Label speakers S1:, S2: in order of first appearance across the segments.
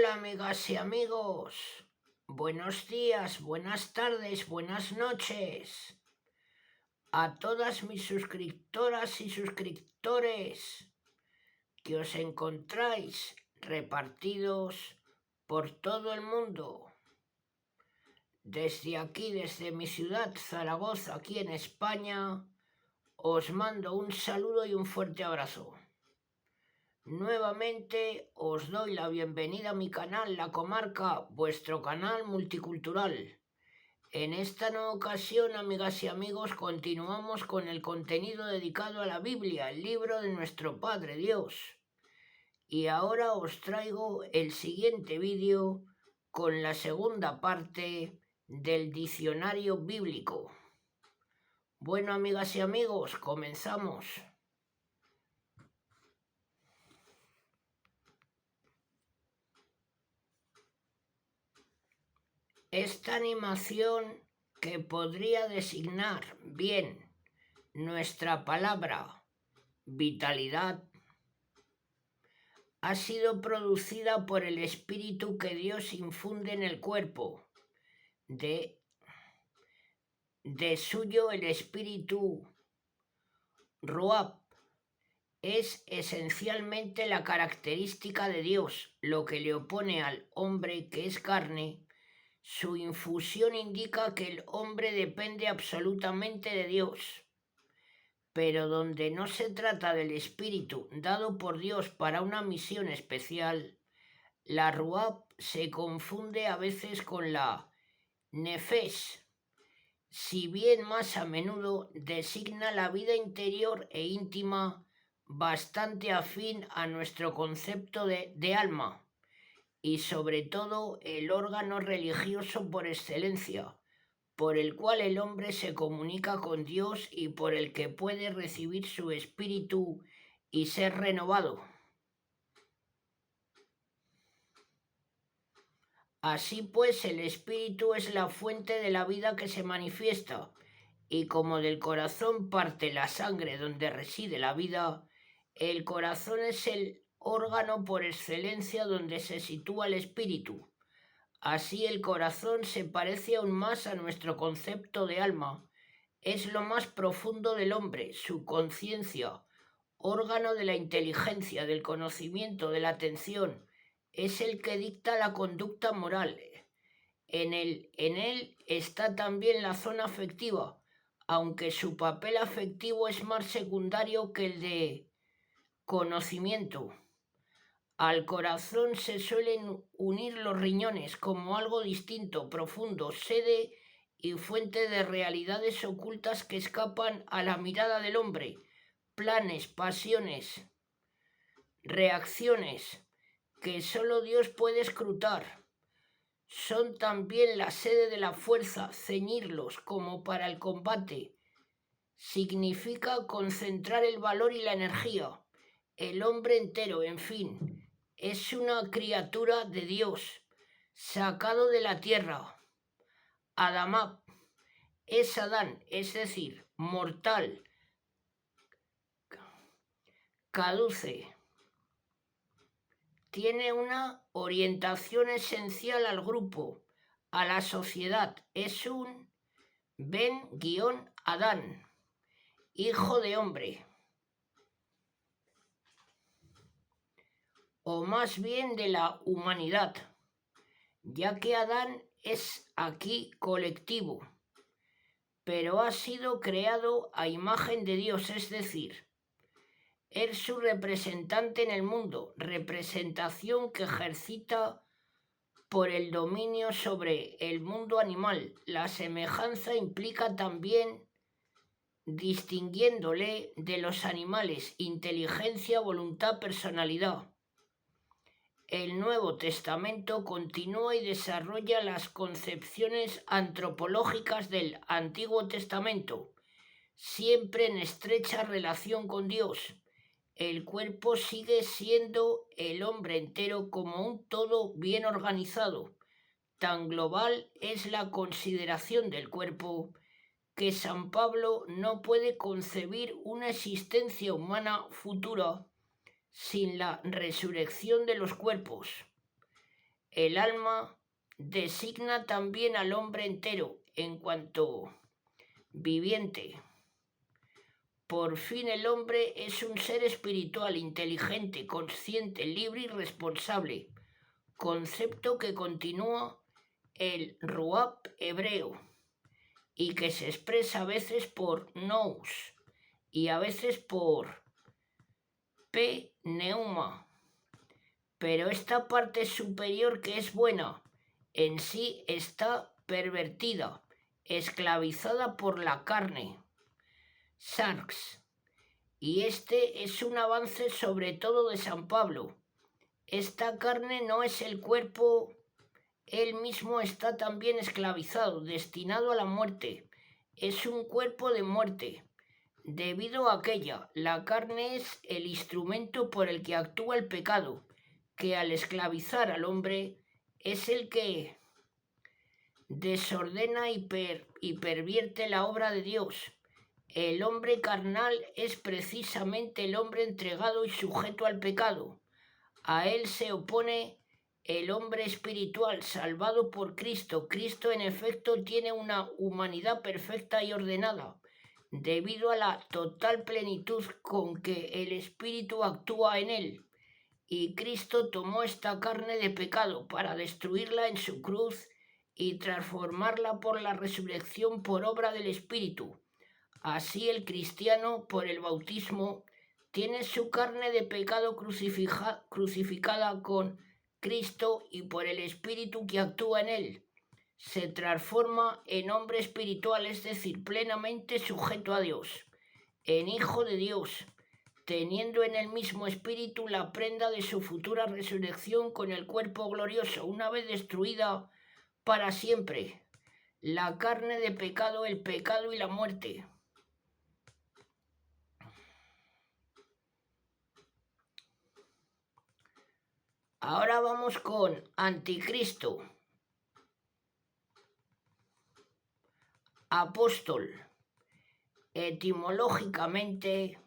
S1: Hola amigas y amigos, buenos días, buenas tardes, buenas noches a todas mis suscriptoras y suscriptores que os encontráis repartidos por todo el mundo. Desde aquí, desde mi ciudad, Zaragoza, aquí en España, os mando un saludo y un fuerte abrazo. Nuevamente os doy la bienvenida a mi canal La Comarca, vuestro canal multicultural. En esta nueva ocasión, amigas y amigos, continuamos con el contenido dedicado a la Biblia, el libro de nuestro Padre Dios. Y ahora os traigo el siguiente vídeo con la segunda parte del diccionario bíblico. Bueno, amigas y amigos, comenzamos. Esta animación, que podría designar bien nuestra palabra vitalidad, ha sido producida por el espíritu que Dios infunde en el cuerpo. De suyo el espíritu Ruach es esencialmente la característica de Dios, lo que le opone al hombre, que es carne. Su infusión indica que el hombre depende absolutamente de Dios. Pero donde no se trata del espíritu dado por Dios para una misión especial, la Ruach se confunde a veces con la Nefesh, si bien más a menudo designa la vida interior e íntima, bastante afín a nuestro concepto de alma, y sobre todo el órgano religioso por excelencia, por el cual el hombre se comunica con Dios y por el que puede recibir su espíritu y ser renovado. Así pues, el espíritu es la fuente de la vida que se manifiesta, y como del corazón parte la sangre donde reside la vida, el corazón es el órgano por excelencia donde se sitúa el espíritu. Así el corazón se parece aún más a nuestro concepto de alma. Es lo más profundo del hombre, su conciencia, órgano de la inteligencia, del conocimiento, de la atención. Es el que dicta la conducta moral. En él está también la zona afectiva, aunque su papel afectivo es más secundario que el de conocimiento. Al corazón se suelen unir los riñones como algo distinto, profundo, sede y fuente de realidades ocultas que escapan a la mirada del hombre, planes, pasiones, reacciones que solo Dios puede escrutar. Son también la sede de la fuerza, ceñirlos como para el combate. Significa concentrar el valor y la energía. El hombre entero, en fin, es una criatura de Dios, sacado de la tierra. Adamá es Adán, es decir, mortal, caduce. Tiene una orientación esencial al grupo, a la sociedad. Es un Ben-Adán, hijo de hombre, o más bien de la humanidad, ya que Adán es aquí colectivo, pero ha sido creado a imagen de Dios, es decir, es su representante en el mundo, representación que ejercita por el dominio sobre el mundo animal. La semejanza implica también, distinguiéndole de los animales, inteligencia, voluntad, personalidad. El Nuevo Testamento continúa y desarrolla las concepciones antropológicas del Antiguo Testamento, siempre en estrecha relación con Dios. El cuerpo sigue siendo el hombre entero como un todo bien organizado. Tan global es la consideración del cuerpo que San Pablo no puede concebir una existencia humana futura sin la resurrección de los cuerpos. El alma designa también al hombre entero en cuanto viviente. Por fin el hombre es un ser espiritual, inteligente, consciente, libre y responsable, concepto que continúa el ruab hebreo y que se expresa a veces por nous y a veces por pneuma. Pero esta parte superior que es buena en sí está pervertida, esclavizada por la carne. Sarx. Y este es un avance sobre todo de San Pablo. Esta carne no es el cuerpo, él mismo está también esclavizado, destinado a la muerte. Es un cuerpo de muerte. Debido a aquella, la carne es el instrumento por el que actúa el pecado, que al esclavizar al hombre es el que desordena y pervierte la obra de Dios. El hombre carnal es precisamente el hombre entregado y sujeto al pecado. A él se opone el hombre espiritual, salvado por Cristo. Cristo, en efecto, tiene una humanidad perfecta y ordenada, debido a la total plenitud con que el Espíritu actúa en él. Y Cristo tomó esta carne de pecado para destruirla en su cruz y transformarla por la resurrección por obra del Espíritu. Así el cristiano, por el bautismo, tiene su carne de pecado crucificada con Cristo y por el Espíritu que actúa en él. Se transforma en hombre espiritual, es decir, plenamente sujeto a Dios, en hijo de Dios, teniendo en el mismo Espíritu la prenda de su futura resurrección con el cuerpo glorioso, una vez destruida para siempre la carne de pecado, el pecado y la muerte. Ahora vamos con Anticristo, apóstol. Etimológicamente,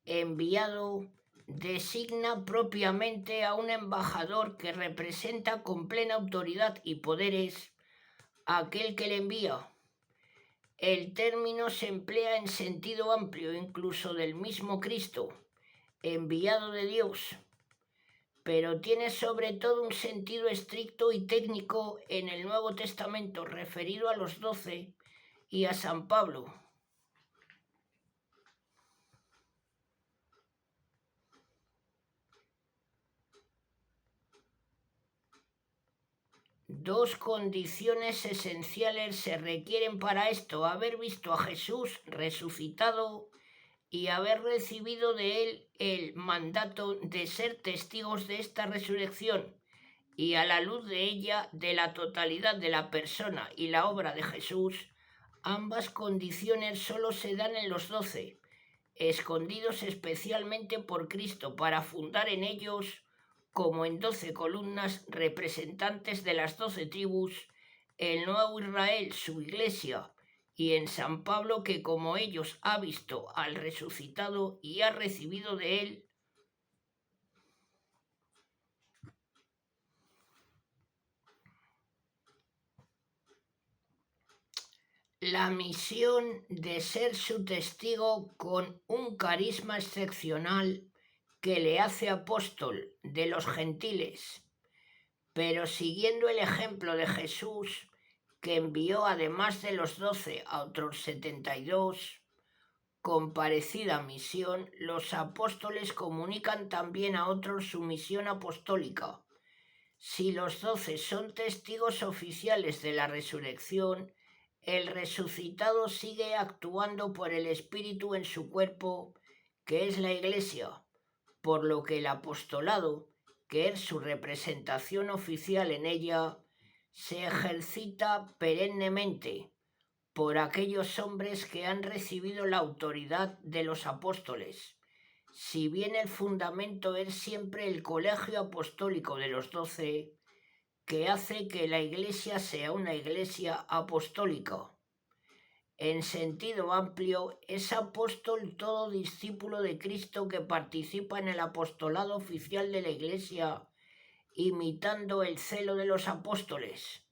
S1: enviado designa propiamente a un embajador que representa con plena autoridad y poderes a aquel que le envía. El término se emplea en sentido amplio, incluso del mismo Cristo, enviado de Dios, pero tiene sobre todo un sentido estricto y técnico en el Nuevo Testamento referido a los 12 y a San Pablo. Dos condiciones esenciales se requieren para esto: haber visto a Jesús resucitado y haber recibido de él el mandato de ser testigos de esta resurrección, y a la luz de ella, de la totalidad de la persona y la obra de Jesús. Ambas condiciones solo se dan en los 12, escondidos especialmente por Cristo para fundar en ellos, como en 12 columnas representantes de las 12 tribus, el nuevo Israel, su iglesia, y en San Pablo, que como ellos ha visto al resucitado y ha recibido de él la misión de ser su testigo con un carisma excepcional que le hace apóstol de los gentiles, pero siguiendo el ejemplo de Jesús, que envió además de los 12 a otros 72, con parecida misión, los apóstoles comunican también a otros su misión apostólica. Si los 12 son testigos oficiales de la resurrección, el resucitado sigue actuando por el Espíritu en su cuerpo, que es la Iglesia, por lo que el apostolado, que es su representación oficial en ella, se ejercita perennemente por aquellos hombres que han recibido la autoridad de los apóstoles. Si bien el fundamento es siempre el colegio apostólico de los 12, que hace que la Iglesia sea una Iglesia apostólica. En sentido amplio, es apóstol todo discípulo de Cristo que participa en el apostolado oficial de la Iglesia imitando el celo de los apóstoles.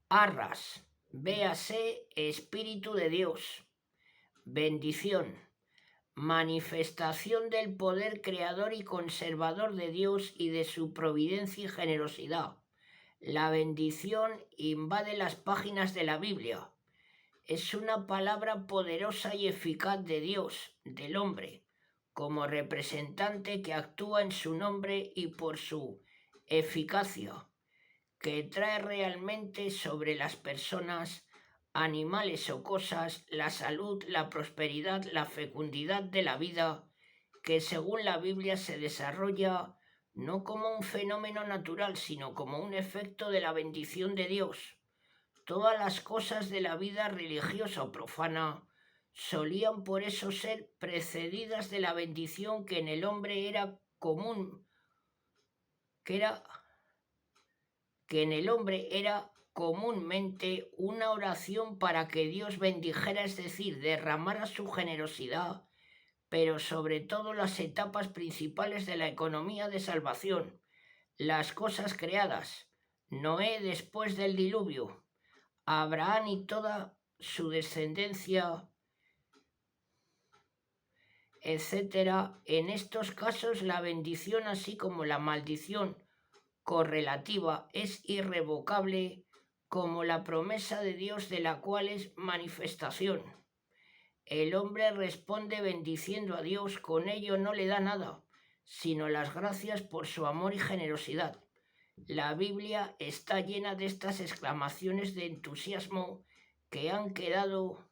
S1: Arras, véase Espíritu de Dios. Bendición, manifestación del poder creador y conservador de Dios y de su providencia y generosidad. La bendición invade las páginas de la Biblia. Es una palabra poderosa y eficaz de Dios, del hombre, como representante que actúa en su nombre y por su eficacia, que trae realmente sobre las personas, animales o cosas la salud, la prosperidad, la fecundidad de la vida, que según la Biblia se desarrolla no como un fenómeno natural, sino como un efecto de la bendición de Dios. Todas las cosas de la vida religiosa o profana solían por eso ser precedidas de la bendición que en el hombre era común, que en el hombre era comúnmente una oración para que Dios bendijera, es decir, derramara su generosidad, pero sobre todo las etapas principales de la economía de salvación, las cosas creadas, Noé después del diluvio, Abraham y toda su descendencia, etc. En estos casos la bendición así como la maldición correlativa es irrevocable como la promesa de Dios de la cual es manifestación. El hombre responde bendiciendo a Dios, con ello no le da nada, sino las gracias por su amor y generosidad. La Biblia está llena de estas exclamaciones de entusiasmo que han quedado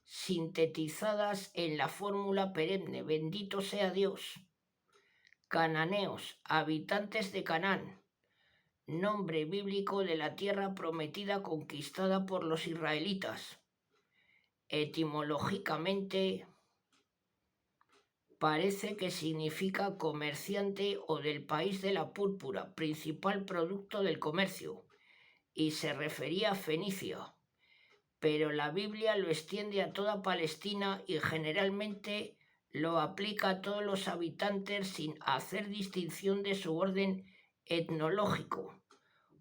S1: sintetizadas en la fórmula perenne: bendito sea Dios. Cananeos, habitantes de Canaán, nombre bíblico de la tierra prometida conquistada por los israelitas. Etimológicamente parece que significa comerciante o del país de la púrpura, principal producto del comercio, y se refería a Fenicia, pero la Biblia lo extiende a toda Palestina y generalmente lo aplica a todos los habitantes sin hacer distinción de su orden etnológico.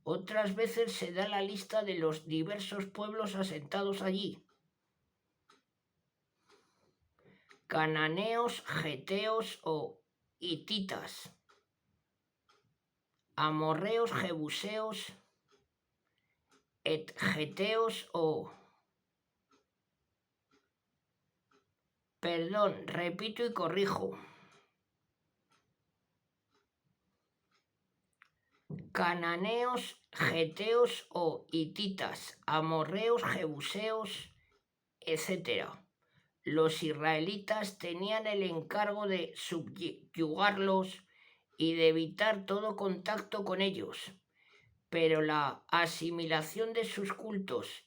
S1: Otras veces se da la lista de los diversos pueblos asentados allí: cananeos, geteos o hititas, amorreos, jebuseos, etgeteos o... Perdón, repito y corrijo. Cananeos, geteos o hititas, amorreos, jebuseos, etc. Los israelitas tenían el encargo de subyugarlos y de evitar todo contacto con ellos, pero la asimilación de sus cultos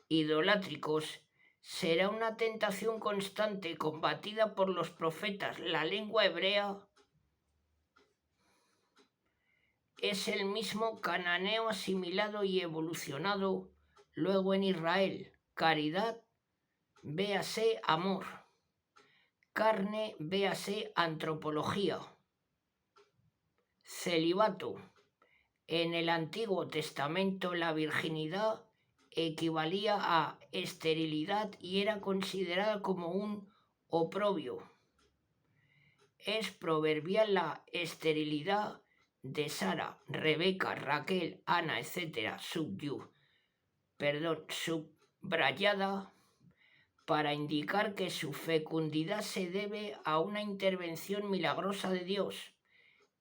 S1: idolátricos será una tentación constante combatida por los profetas. La lengua hebrea es el mismo cananeo asimilado y evolucionado luego en Israel. Caridad, véase amor. Carne, véase antropología. Celibato. En el Antiguo Testamento la virginidad equivalía a esterilidad y era considerada como un oprobio. Es proverbial la esterilidad de Sara, Rebeca, Raquel, Ana, etc., subrayada para indicar que su fecundidad se debe a una intervención milagrosa de Dios,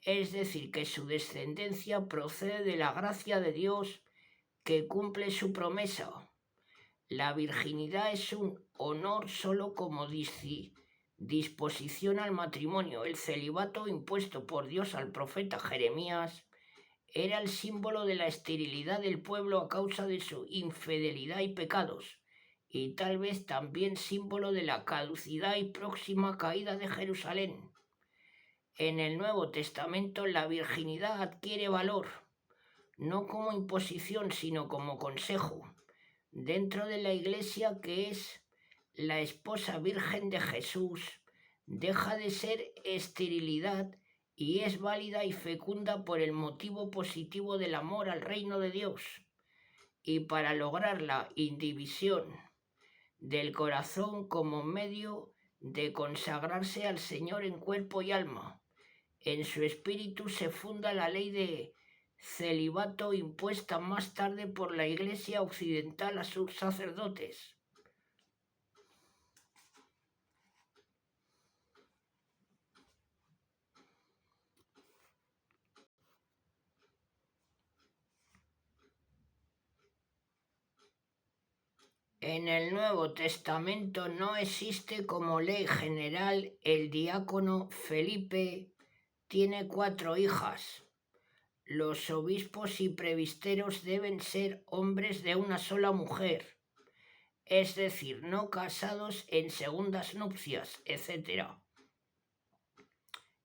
S1: es decir, que su descendencia procede de la gracia de Dios que cumple su promesa. La virginidad es un honor solo como disposición al matrimonio. El celibato impuesto por Dios al profeta Jeremías era el símbolo de la esterilidad del pueblo a causa de su infidelidad y pecados, y tal vez también símbolo de la caducidad y próxima caída de Jerusalén. En el Nuevo Testamento la virginidad adquiere valor, no como imposición, sino como consejo, dentro de la Iglesia, que es la esposa virgen de Jesús, deja de ser esterilidad y es válida y fecunda por el motivo positivo del amor al reino de Dios. Y para lograr la indivisión del corazón como medio de consagrarse al Señor en cuerpo y alma, en su espíritu se funda la ley de celibato impuesta más tarde por la Iglesia occidental a sus sacerdotes. En el Nuevo Testamento no existe como ley general. El diácono Felipe tiene 4 hijas. Los obispos y presbíteros deben ser hombres de una sola mujer, es decir, no casados en segundas nupcias, etc.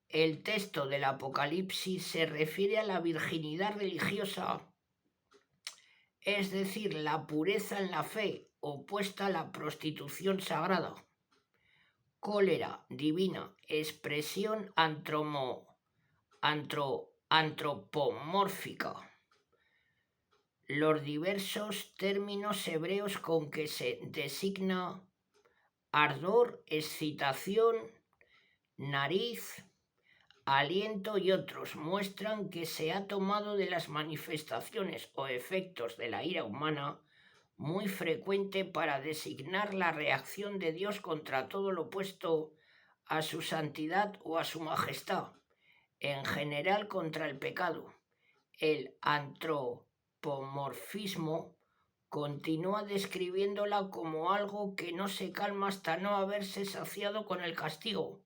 S1: El texto del Apocalipsis se refiere a la virginidad religiosa, es decir, la pureza en la fe, opuesta a la prostitución sagrada. Cólera divina, expresión antropomórfica. Los diversos términos hebreos con que se designa ardor, excitación, nariz, aliento y otros muestran que se ha tomado de las manifestaciones o efectos de la ira humana muy frecuente para designar la reacción de Dios contra todo lo opuesto a su santidad o a su majestad, en general contra el pecado. El antropomorfismo continúa describiéndola como algo que no se calma hasta no haberse saciado con el castigo,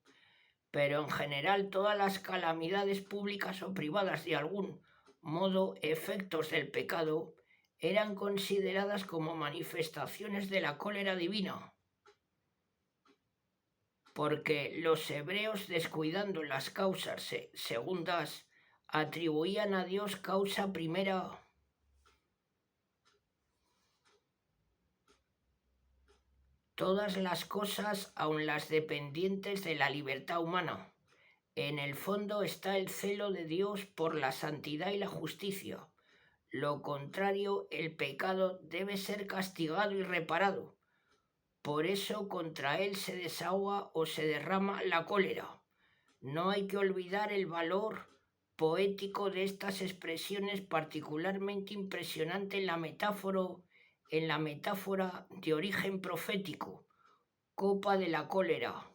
S1: pero en general todas las calamidades públicas o privadas de algún modo efectos del pecado eran consideradas como manifestaciones de la cólera divina, porque los hebreos, descuidando las causas segundas, atribuían a Dios causa primera. Todas las cosas, aun las dependientes de la libertad humana. En el fondo está el celo de Dios por la santidad y la justicia. Lo contrario, el pecado debe ser castigado y reparado. Por eso contra él se desahoga o se derrama la cólera. No hay que olvidar el valor poético de estas expresiones, particularmente impresionante en la metáfora de origen profético, copa de la cólera,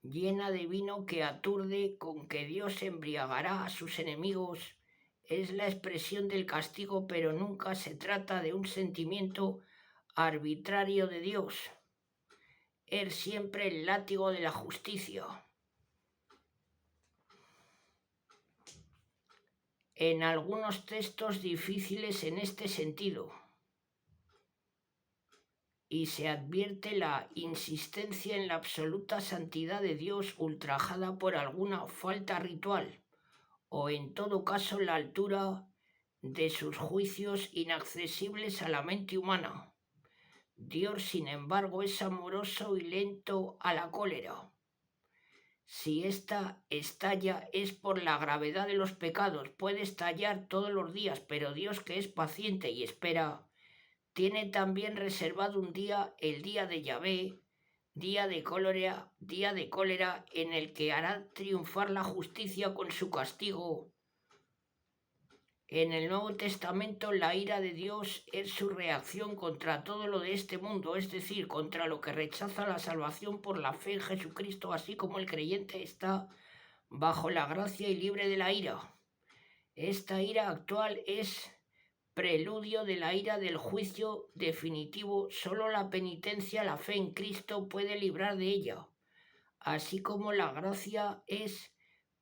S1: llena de vino que aturde, con que Dios embriagará a sus enemigos. Es la expresión del castigo, pero nunca se trata de un sentimiento arbitrario de Dios. Es siempre el látigo de la justicia. En algunos textos difíciles en este sentido, y se advierte la insistencia en la absoluta santidad de Dios ultrajada por alguna falta ritual, o en todo caso la altura de sus juicios inaccesibles a la mente humana. Dios, sin embargo, es amoroso y lento a la cólera. Si ésta estalla es por la gravedad de los pecados. Puede estallar todos los días, pero Dios, que es paciente y espera, tiene también reservado un día, el día de Yahvé, día de cólera, en el que hará triunfar la justicia con su castigo. En el Nuevo Testamento la ira de Dios es su reacción contra todo lo de este mundo, es decir, contra lo que rechaza la salvación por la fe en Jesucristo, así como el creyente está bajo la gracia y libre de la ira. Esta ira actual es preludio de la ira del juicio definitivo. Solo la penitencia, la fe en Cristo puede librar de ella, así como la gracia es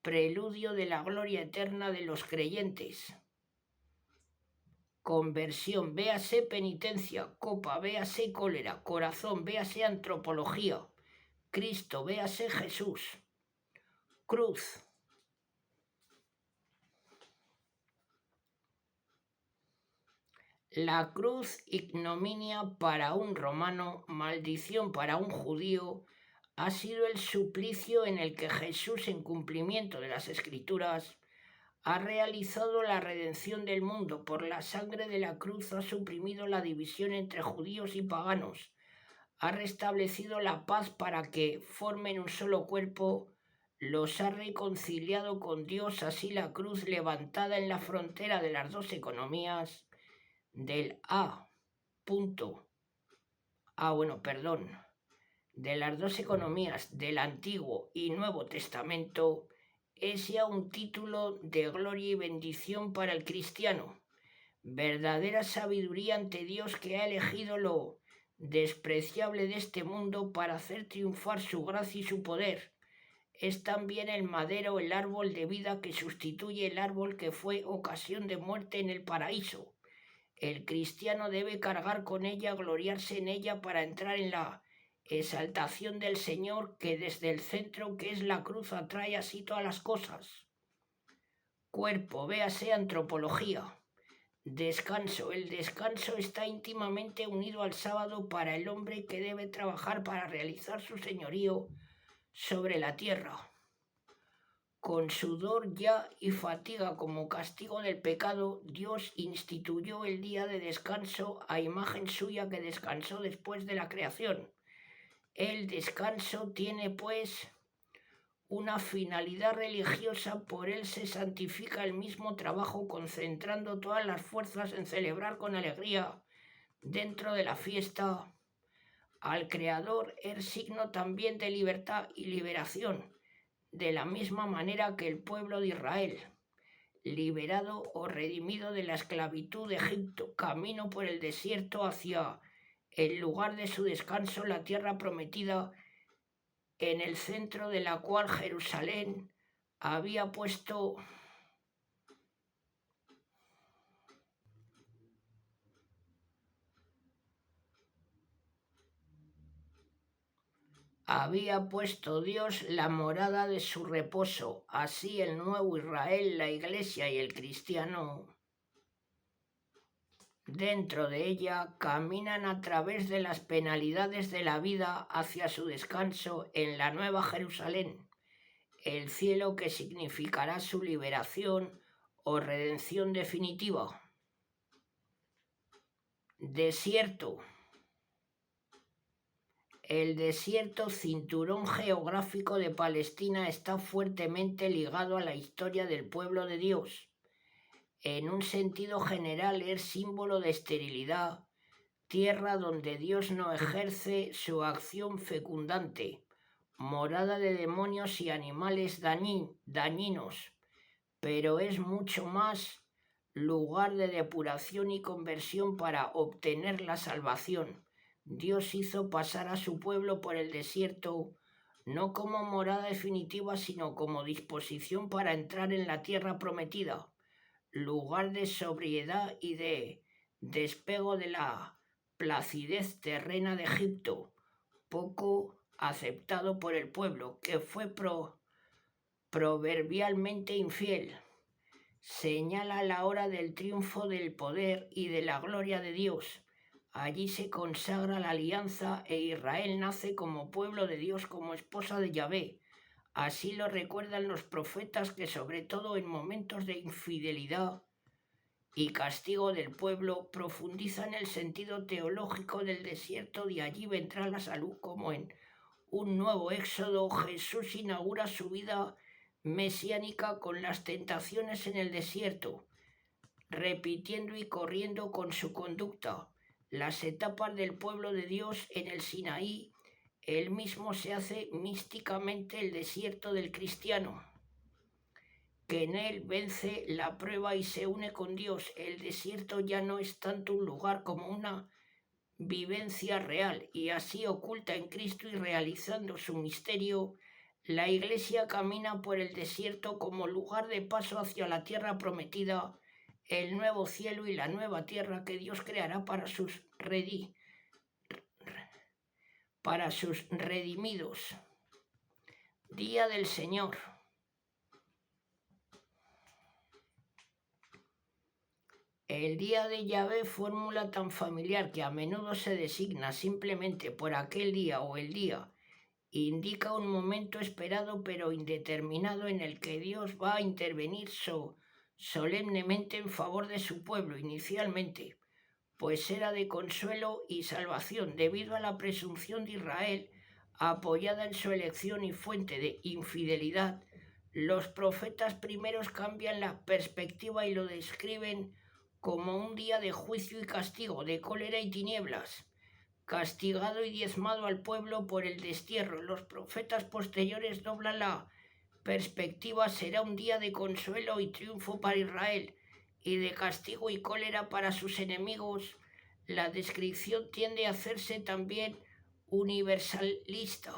S1: preludio de la gloria eterna de los creyentes. Conversión, véase penitencia. Copa, véase cólera. Corazón, véase antropología. Cristo, véase Jesús. Cruz. La cruz, ignominia para un romano, maldición para un judío, ha sido el suplicio en el que Jesús, en cumplimiento de las Escrituras, ha realizado la redención del mundo. Por la sangre de la cruz ha suprimido la división entre judíos y paganos, ha restablecido la paz para que formen un solo cuerpo, los ha reconciliado con Dios. Así la cruz, levantada en la frontera de las dos economías, del de las dos economías del Antiguo y Nuevo Testamento, es ya un título de gloria y bendición para el cristiano. Verdadera sabiduría ante Dios, que ha elegido lo despreciable de este mundo para hacer triunfar su gracia y su poder. Es también el madero, el árbol de vida que sustituye el árbol que fue ocasión de muerte en el paraíso. El cristiano debe cargar con ella, gloriarse en ella para entrar en la exaltación del Señor, que desde el centro, que es la cruz, atrae así todas las cosas. Cuerpo, véase antropología. Descanso. El descanso está íntimamente unido al sábado para el hombre, que debe trabajar para realizar su señorío sobre la tierra. Con sudor ya y fatiga como castigo del pecado, Dios instituyó el día de descanso a imagen suya, que descansó después de la creación. El descanso tiene, pues, una finalidad religiosa. Por él se santifica el mismo trabajo, concentrando todas las fuerzas en celebrar con alegría dentro de la fiesta al Creador. Es signo también de libertad y liberación, de la misma manera que el pueblo de Israel, liberado o redimido de la esclavitud de Egipto, camino por el desierto hacia el lugar de su descanso, la tierra prometida, en el centro de la cual Jerusalén había puesto Dios la morada de su reposo. Así el nuevo Israel, la Iglesia y el cristiano dentro de ella, caminan a través de las penalidades de la vida hacia su descanso en la nueva Jerusalén, el cielo, que significará su liberación o redención definitiva. Desierto. El desierto, cinturón geográfico de Palestina, está fuertemente ligado a la historia del pueblo de Dios. En un sentido general, es símbolo de esterilidad, tierra donde Dios no ejerce su acción fecundante, morada de demonios y animales dañinos, pero es mucho más, lugar de depuración y conversión para obtener la salvación. Dios hizo pasar a su pueblo por el desierto, no como morada definitiva, sino como disposición para entrar en la tierra prometida, lugar de sobriedad y de despego de la placidez terrena de Egipto, poco aceptado por el pueblo, que fue proverbialmente infiel. Señala la hora del triunfo del poder y de la gloria de Dios. Allí se consagra la alianza e Israel nace como pueblo de Dios, como esposa de Yahvé. Así lo recuerdan los profetas, que sobre todo en momentos de infidelidad y castigo del pueblo profundizan el sentido teológico del desierto. De allí vendrá la salud, como en un nuevo éxodo. Jesús inaugura su vida mesiánica con las tentaciones en el desierto, repitiendo y corriendo con su conducta las etapas del pueblo de Dios en el Sinaí. Él mismo se hace místicamente el desierto del cristiano, que en él vence la prueba y se une con Dios. El desierto ya no es tanto un lugar como una vivencia real, y así oculta en Cristo y realizando su misterio, la Iglesia camina por el desierto como lugar de paso hacia la tierra prometida, el nuevo cielo y la nueva tierra que Dios creará para sus redimidos. Día del Señor. El día de Yahvé, fórmula tan familiar que a menudo se designa simplemente por aquel día o el día indica un momento esperado pero indeterminado en el que Dios va a intervenir solemnemente en favor de su pueblo inicialmente, pues era de consuelo y salvación debido a la presunción de Israel, apoyada en su elección y fuente de infidelidad. Los profetas primeros cambian la perspectiva y lo describen como un día de juicio y castigo, de cólera y tinieblas, castigado y diezmado al pueblo por el destierro. Los profetas posteriores doblan la perspectiva, será un día de consuelo y triunfo para Israel, y de castigo y cólera para sus enemigos. La descripción tiende a hacerse también universalista.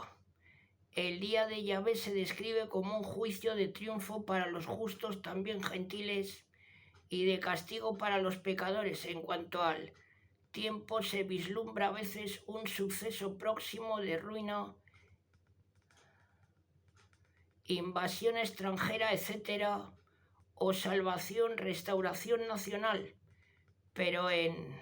S1: El día de Yahvé se describe como un juicio de triunfo para los justos, también gentiles, y de castigo para los pecadores. En cuanto al tiempo, se vislumbra a veces un suceso próximo de ruina, invasión extranjera, etc., o salvación, restauración nacional, pero en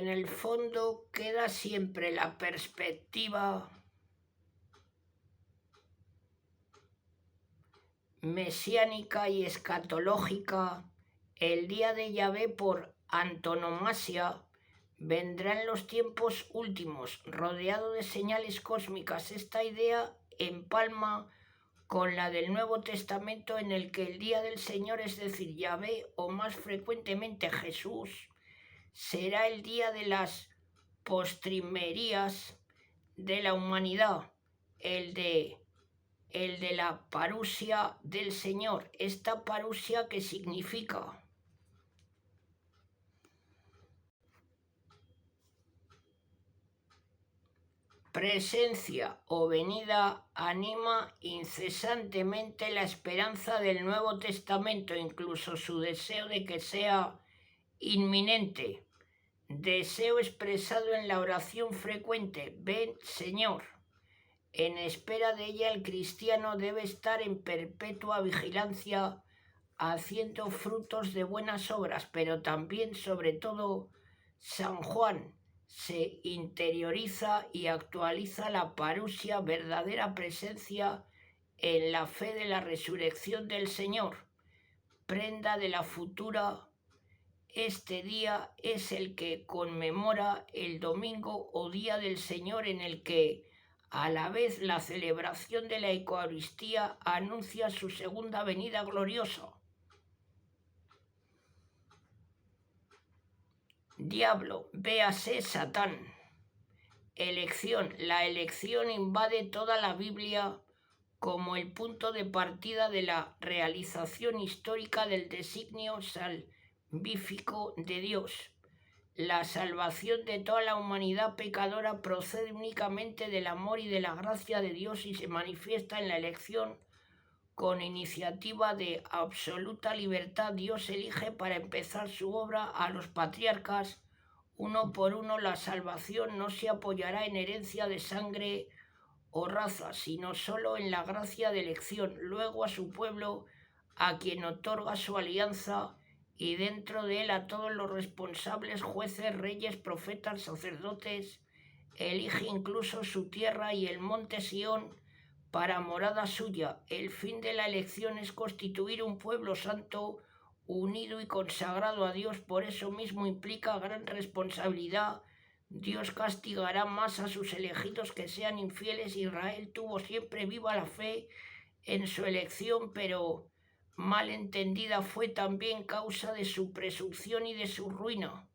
S1: el fondo queda siempre la perspectiva mesiánica y escatológica. El día de Yahvé por antonomasia vendrá en los tiempos últimos, rodeado de señales cósmicas. Esta idea empalma con la del Nuevo Testamento, en el que el día del Señor, es decir, Yahvé, o más frecuentemente Jesús, será el día de las postrimerías de la humanidad, el de la parusia del Señor. Esta parusia, que significa presencia o venida, anima incesantemente la esperanza del Nuevo Testamento, incluso su deseo de que sea inminente, deseo expresado en la oración frecuente: ven, Señor. En espera de ella, el cristiano debe estar en perpetua vigilancia, haciendo frutos de buenas obras, pero también, sobre todo, San Juan se interioriza y actualiza la parusia, verdadera presencia en la fe de la resurrección del Señor, prenda de la futura. Este día es el que conmemora el domingo o día del Señor, en el que a la vez la celebración de la Eucaristía anuncia su segunda venida gloriosa. Diablo, véase Satán. Elección. La elección invade toda la Biblia como el punto de partida de la realización histórica del designio salvífico de Dios. La salvación de toda la humanidad pecadora procede únicamente del amor y de la gracia de Dios, y se manifiesta en la elección con iniciativa de absoluta libertad. Dios elige para empezar su obra a los patriarcas uno por uno. La salvación no se apoyará en herencia de sangre o raza, sino solo en la gracia de elección. Luego a su pueblo, a quien otorga su alianza, y dentro de él a todos los responsables, jueces, reyes, profetas, sacerdotes. Elige incluso su tierra y el monte Sión para morada suya. El fin de la elección es constituir un pueblo santo, unido y consagrado a Dios. Por eso mismo implica gran responsabilidad. Dios castigará más a sus elegidos que sean infieles. Israel tuvo siempre viva la fe en su elección, pero mal entendida fue también causa de su presunción y de su ruina.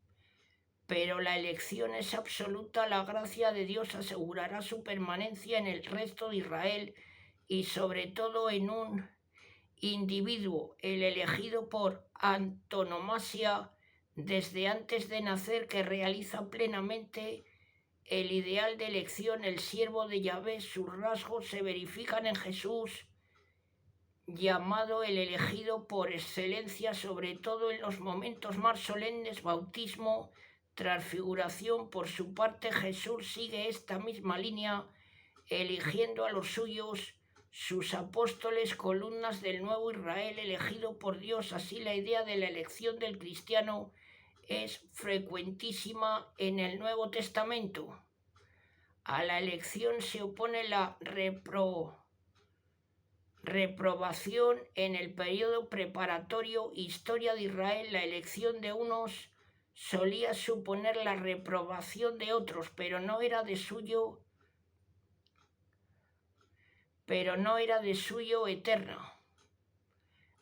S1: Pero la elección es absoluta. La gracia de Dios asegurará su permanencia en el resto de Israel, y sobre todo en un individuo, el elegido por antonomasia desde antes de nacer, que realiza plenamente el ideal de elección, el siervo de Yahvé. Sus rasgos se verifican en Jesús, llamado el elegido por excelencia, sobre todo en los momentos más solemnes: bautismo, transfiguración. Por su parte, Jesús sigue esta misma línea, eligiendo a los suyos sus apóstoles, columnas del nuevo Israel elegido por Dios. Así la idea de la elección del cristiano es frecuentísima en el Nuevo Testamento. A la elección se opone la reprobación en el periodo preparatorio. Historia de Israel. La elección de unos solía suponer la reprobación de otros, pero no era de suyo eterno.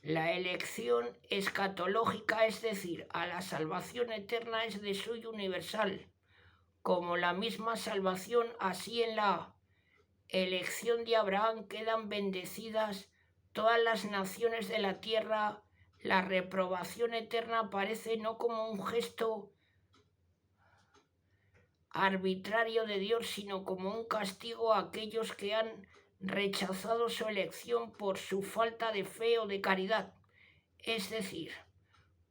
S1: La elección escatológica, es decir, a la salvación eterna, es de suyo universal. Como la misma salvación, así en la elección de Abraham quedan bendecidas todas las naciones de la tierra. La reprobación eterna aparece no como un gesto arbitrario de Dios, sino como un castigo a aquellos que han rechazado su elección por su falta de fe o de caridad, es decir,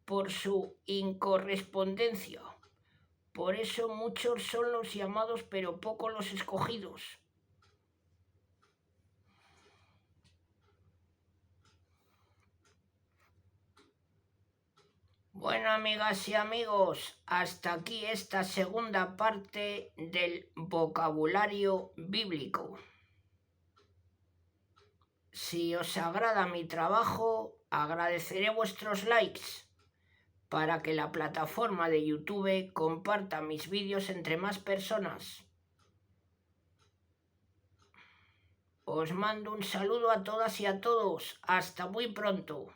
S1: por su incorrespondencia. Por eso muchos son los llamados, pero pocos los escogidos. Bueno, amigas y amigos, hasta aquí esta segunda parte del vocabulario bíblico. Si os agrada mi trabajo, agradeceré vuestros likes para que la plataforma de YouTube comparta mis vídeos entre más personas. Os mando un saludo a todas y a todos. Hasta muy pronto.